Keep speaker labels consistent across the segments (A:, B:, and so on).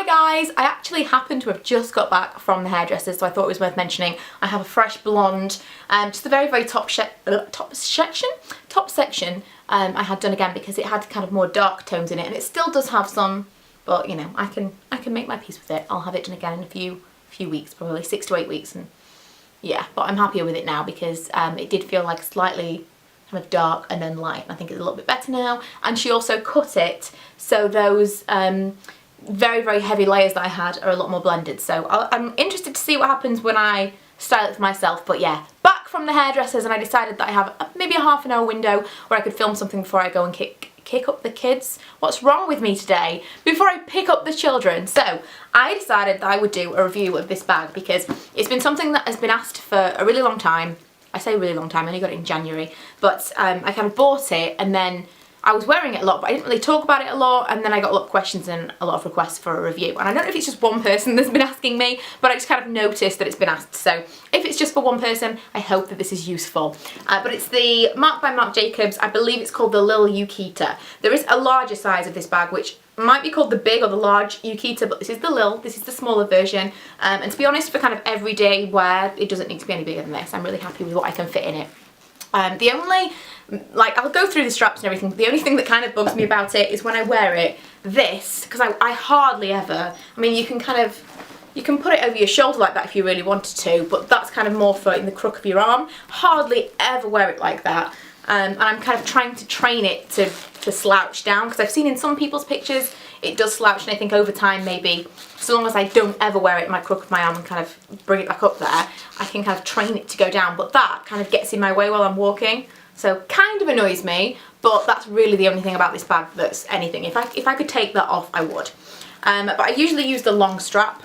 A: guys, I actually happen to have just got back from the hairdressers, so I thought it was worth mentioning. I have a fresh blonde, just the very top section I had done again because it had kind of more dark tones in it, and it still does have some, but you know, I can make my peace with it. I'll have it done again in a few weeks, probably 6 to 8 weeks, and yeah, but I'm happier with it now because it did feel like slightly kind of dark and then light, and I think it's a little bit better now. And she also cut it so those very heavy layers that I had are a lot more blended, so I'm interested to see what happens when I style it for myself. But yeah, back from the hairdressers, and I decided that I have maybe a half an hour window where I could film something before I go and kick up the kids. What's wrong with me today? Before I pick up the children. So I decided that I would do a review of this bag because it's been something that has been asked for a really long time. I say really long time, I only got it in January, but I kind of bought it and then I was wearing it a lot, but I didn't really talk about it a lot, and then I got a lot of questions and a lot of requests for a review. And I don't know if it's just one person that's been asking me, but I just kind of noticed that it's been asked. So if it's just for one person, I hope that this is useful. But it's the Marc by Marc Jacobs. I believe it's called the Lil Ukita. There is a larger size of this bag, which might be called the big or the large Ukita, but this is the Lil, this is the smaller version. And to be honest, for kind of everyday wear, it doesn't need to be any bigger than this. I'm really happy with what I can fit in it. The only, like, I'll go through the straps and everything, but the only thing that kind of bugs me about it is when I wear it, this, because I hardly ever, I mean, you can put it over your shoulder like that if you really wanted to, but that's kind of more for in the crook of your arm. Hardly ever wear it like that. And I'm kind of trying to train it to slouch down, because I've seen in some people's pictures it does slouch, and I think over time maybe, so long as I don't ever wear it in my crook of my arm and kind of bring it back up there, I can kind of train it to go down, but that kind of gets in my way while I'm walking, so kind of annoys me. But that's really the only thing about this bag that's anything. If I could take that off, I would. But I usually use the long strap,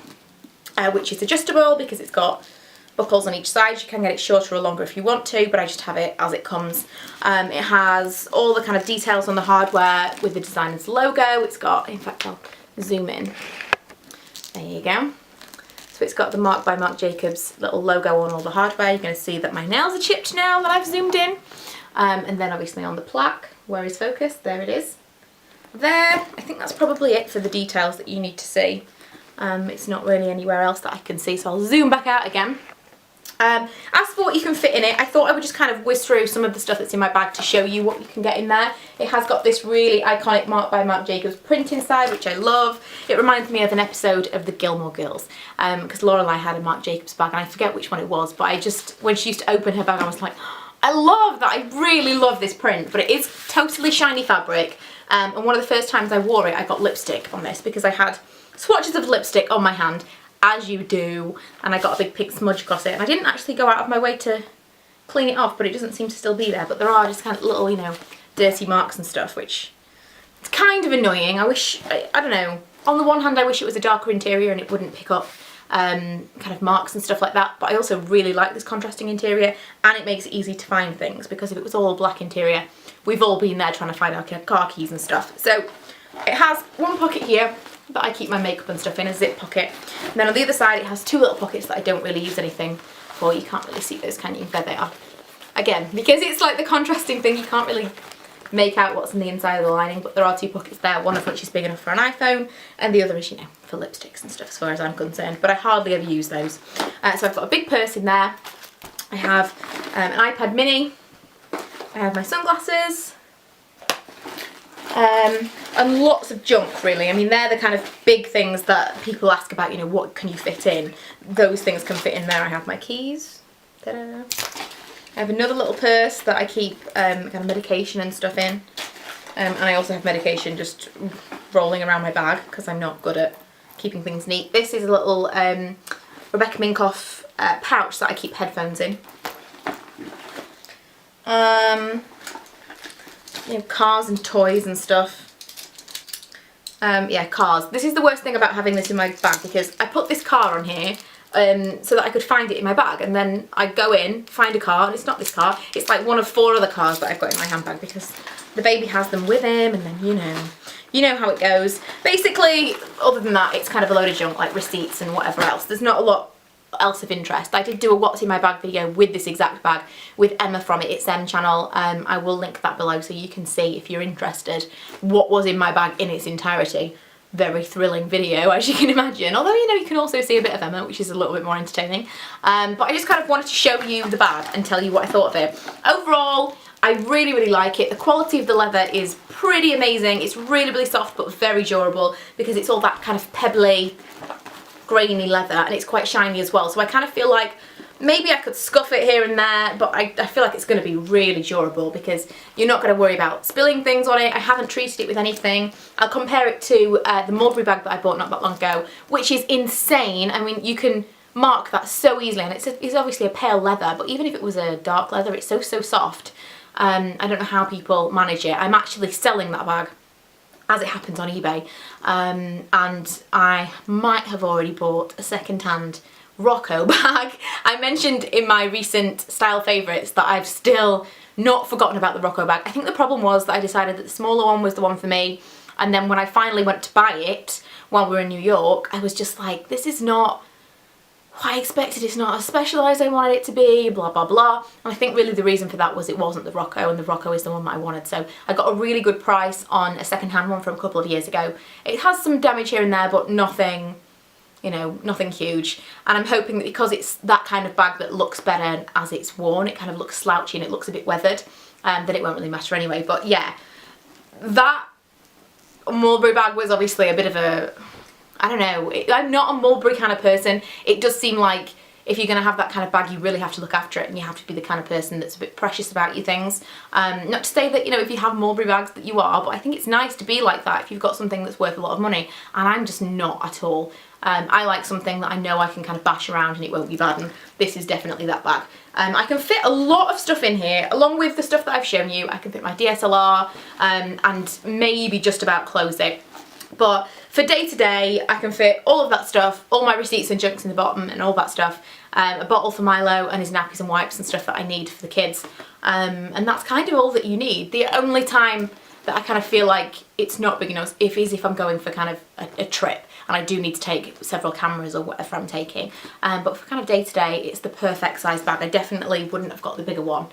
A: which is adjustable because it's got buckles on each side. You can get it shorter or longer if you want to, but I just have it as it comes. It has all the kind of details on the hardware with the designer's logo. It's got, in fact, I'll zoom in. There you go. So it's got the Marc by Marc Jacobs little logo on all the hardware. You're going to see that my nails are chipped now that I've zoomed in. And then obviously on the plaque, where is focus? There it is. There, I think that's probably it for the details that you need to see. It's not really anywhere else that I can see, so I'll zoom back out again. As for what you can fit in it, I thought I would just kind of whiz through some of the stuff that's in my bag to show you what you can get in there. It has got this really iconic Marc by Marc Jacobs print inside, which I love. It reminds me of an episode of the Gilmore Girls, because Lorelai had a Marc Jacobs bag, and I forget which one it was, but I just, when she used to open her bag, I was like, I love that, I really love this print, but it is totally shiny fabric. And one of the first times I wore it, I got lipstick on this because I had swatches of lipstick on my hand, as you do, and I got a big pink smudge across it, and I didn't actually go out of my way to clean it off, but it doesn't seem to still be there. But there are just kind of little, you know, dirty marks and stuff, which it's kind of annoying. I wish, I don't know, on the one hand I wish it was a darker interior and it wouldn't pick up kind of marks and stuff like that, but I also really like this contrasting interior, and it makes it easy to find things, because if it was all black interior, we've all been there trying to find our car keys and stuff. So it has one pocket here that I keep my makeup and stuff in, a zip pocket, and then on the other side it has two little pockets that I don't really use anything for. You can't really see those, can you? There they are. Again, because it's like the contrasting thing, you can't really make out what's in the inside of the lining, but there are two pockets there, one of which is big enough for an iPhone, and the other is, you know, for lipsticks and stuff as far as I'm concerned, but I hardly ever use those. So I've got a big purse in there, I have an iPad mini, I have my sunglasses, and lots of junk really. I mean, they're the kind of big things that people ask about, you know, what can you fit in? Those things can fit in there. I have my keys. Ta-da. I have another little purse that I keep kind of medication and stuff in. And I also have medication just rolling around my bag because I'm not good at keeping things neat. This is a little Rebecca Minkoff pouch that I keep headphones in. You know, cars and toys and stuff. Yeah, cars. This is the worst thing about having this in my bag, because I put this car on here so that I could find it in my bag, and then I go in, find a car, and it's not this car, it's like one of 4 other cars that I've got in my handbag, because the baby has them with him, and then you know how it goes. Basically, other than that, it's kind of a load of junk, like receipts and whatever else. There's not a lot else of interest. I did do a what's in my bag video with this exact bag with Emma from It's Em channel. I will link that below so you can see, if you're interested, what was in my bag in its entirety. very thrilling video, as you can imagine. Although, you know, you can also see a bit of Emma, which is a little bit more entertaining. But I just kind of wanted to show you the bag and tell you what I thought of it. Overall, I really, really like it. The quality of the leather is pretty amazing. It's really, really soft but very durable because it's all that kind of pebbly, grainy leather, and it's quite shiny as well. So I kind of feel like maybe I could scuff it here and there, but I feel like it's going to be really durable because you're not going to worry about spilling things on it. I haven't treated it with anything. I'll compare it to the Mulberry bag that I bought not that long ago, which is insane. I mean, you can mark that so easily, and it's obviously a pale leather, but even if it was a dark leather, it's so soft. I don't know how people manage it. I'm actually selling that bag, as it happens, on eBay, and I might have already bought a second-hand Rocco bag. I mentioned in my recent style favourites that I've still not forgotten about the Rocco bag. I think the problem was that I decided that the smaller one was the one for me, and then when I finally went to buy it while we were in New York, I was just like, this is not what I expected, it's not as specialised as I wanted it to be, blah blah blah. And I think really the reason for that was it wasn't the Rocco, and the Rocco is the one that I wanted. So I got a really good price on a second-hand one from a couple of years ago. It has some damage here and there, but nothing, you know, nothing huge. And I'm hoping that because it's that kind of bag that looks better as it's worn, it kind of looks slouchy and it looks a bit weathered, that it won't really matter anyway. But yeah, that Mulberry bag was obviously a bit of a, I don't know, I'm not a Mulberry kind of person. It does seem like if you're going to have that kind of bag, you really have to look after it, and you have to be the kind of person that's a bit precious about your things. Not to say that, you know, if you have Mulberry bags that you are, but I think it's nice to be like that if you've got something that's worth a lot of money, and I'm just not at all. I like something that I know I can kind of bash around and it won't be bad, and this is definitely that bag. I can fit a lot of stuff in here, along with the stuff that I've shown you. I can fit my DSLR and maybe just about close it. But for day to day, I can fit all of that stuff, all my receipts and junks in the bottom and all that stuff. A bottle for Milo and his nappies and wipes and stuff that I need for the kids. And that's kind of all that you need. The only time that I kind of feel like it's not big enough is if I'm going for kind of a trip and I do need to take several cameras or whatever I'm taking. But for kind of day to day, it's the perfect size bag. I definitely wouldn't have got the bigger one.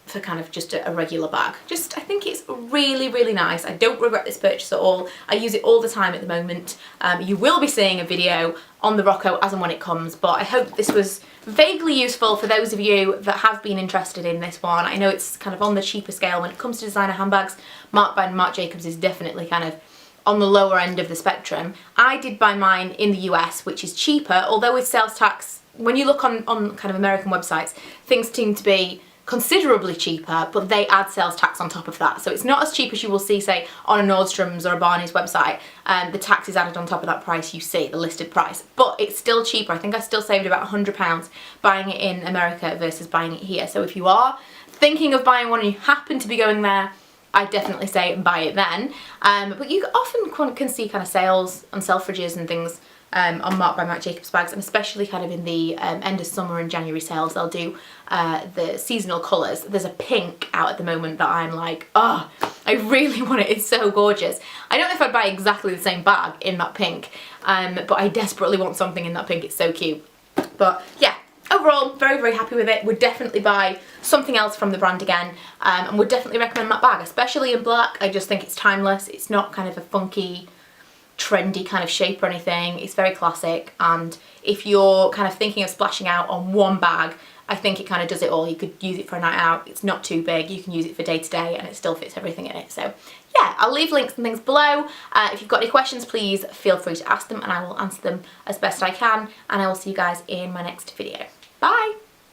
A: For kind of just a regular bag. I think it's really, really nice. I don't regret this purchase at all. I use it all the time at the moment. You will be seeing a video on the Rocco as and when it comes, but I hope this was vaguely useful for those of you that have been interested in this one. I know it's kind of on the cheaper scale when it comes to designer handbags. Marc by Marc Jacobs is definitely kind of on the lower end of the spectrum. I did buy mine in the US, which is cheaper, although with sales tax, when you look on kind of American websites, things seem to be considerably cheaper, but they add sales tax on top of that. So it's not as cheap as you will see, say, on a Nordstrom's or a Barney's website. The tax is added on top of that price you see, the listed price. But it's still cheaper. I think I still saved about £100 buying it in America versus buying it here. So if you are thinking of buying one and you happen to be going there, I definitely say buy it then. But you often can see kind of sales on Selfridges and things on Marc by Marc Jacobs bags, and especially kind of in the end of summer and January sales, they'll do the seasonal colours. There's a pink out at the moment that I'm like, oh, I really want it. It's so gorgeous. I don't know if I'd buy exactly the same bag in that pink, but I desperately want something in that pink. It's so cute. But yeah, overall, very, very happy with it. Would definitely buy something else from the brand again, and would definitely recommend that bag, especially in black. I just think it's timeless. It's not kind of a funky, trendy kind of shape or anything. It's very classic, and if you're kind of thinking of splashing out on one bag, I think it kind of does it all. You could use it for a night out. It's not too big. You can use it for day to day, and it still fits everything in it. So yeah, I'll leave links and things below. If you've got any questions, please feel free to ask them, and I will answer them as best I can, and I will see you guys in my next video. Bye!